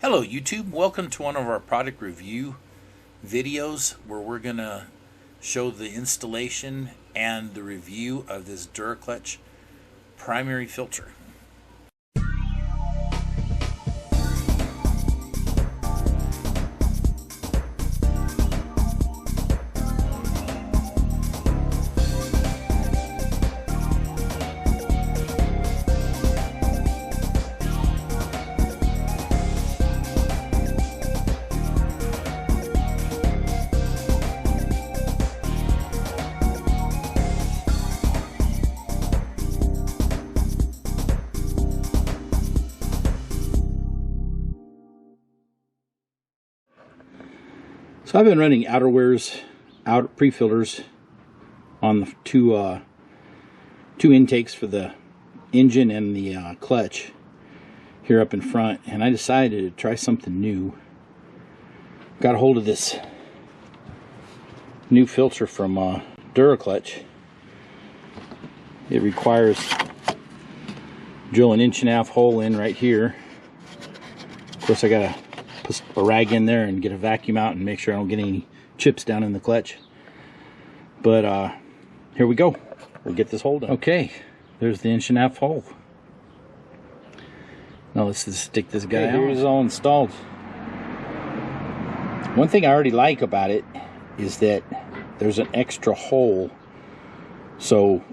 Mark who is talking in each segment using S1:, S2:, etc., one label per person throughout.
S1: Hello YouTube, welcome to one of our product review videos where we're going to show the installation and the review of this Duraclutch primary filter. So I've been running pre-filters on the two intakes for the engine and the clutch here up in front, and I decided to try something new. Got a hold of this new filter from Duraclutch. It requires drill an 1.5 inch hole in right here. Of course, I gotta put a rag in there and get a vacuum out and make sure I don't get any chips down in the clutch. But here we go. We'll get this hole done. Okay, there's the 1.5 inch hole. Now let's just stick this guy out. Here it is all installed. One thing I already like about it is that there's an extra hole, so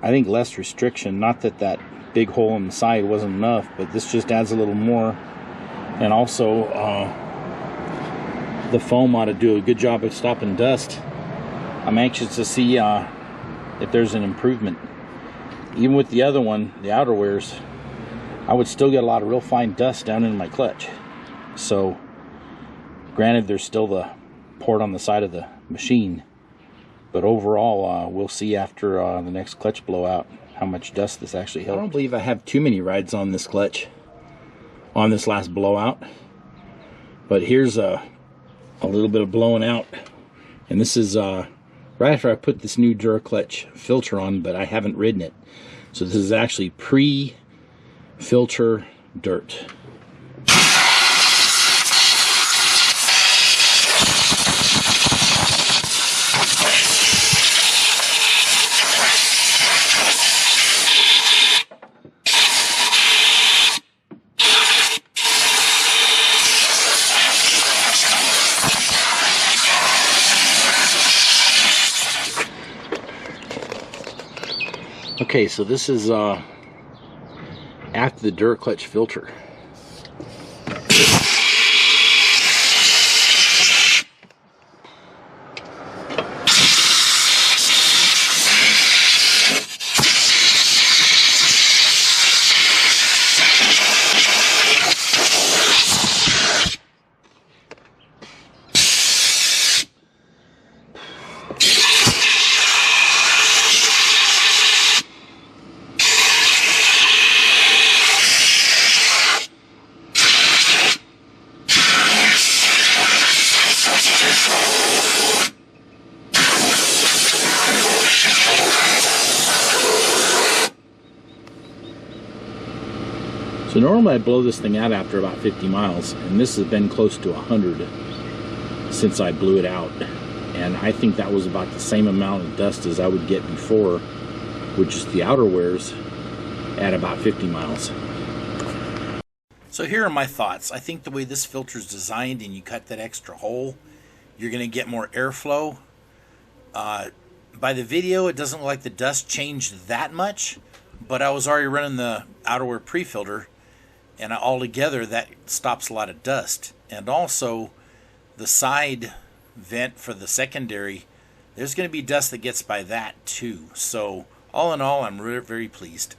S1: I think less restriction. Not that that big hole on the side wasn't enough, but this just adds a little more. And also, the foam ought to do a good job of stopping dust. I'm anxious to see if there's an improvement. Even with the other one, the outer wears, I would still get a lot of real fine dust down in my clutch. So, granted, there's still the port on the side of the machine, but overall, we'll see after the next clutch blowout how much dust this actually helps. I don't believe I have too many rides on this clutch on this last blowout, but here's a little bit of blowing out, and this is right after I put this new Duraclutch filter on, but I haven't ridden it, so this is actually pre-filter dirt. Okay, so this is after the Duraclutch filter. So normally I blow this thing out after about 50 miles, and this has been close to 100 since I blew it out. And I think that was about the same amount of dust as I would get before, which is the outer wears, at about 50 miles. So here are my thoughts. I think the way this filter is designed and you cut that extra hole, you're going to get more airflow. By the video, it doesn't look like the dust changed that much, but I was already running the outerwear pre-filter, and altogether that stops a lot of dust. And also the side vent for the secondary, there's going to be dust that gets by that too. So all in all, I'm very pleased.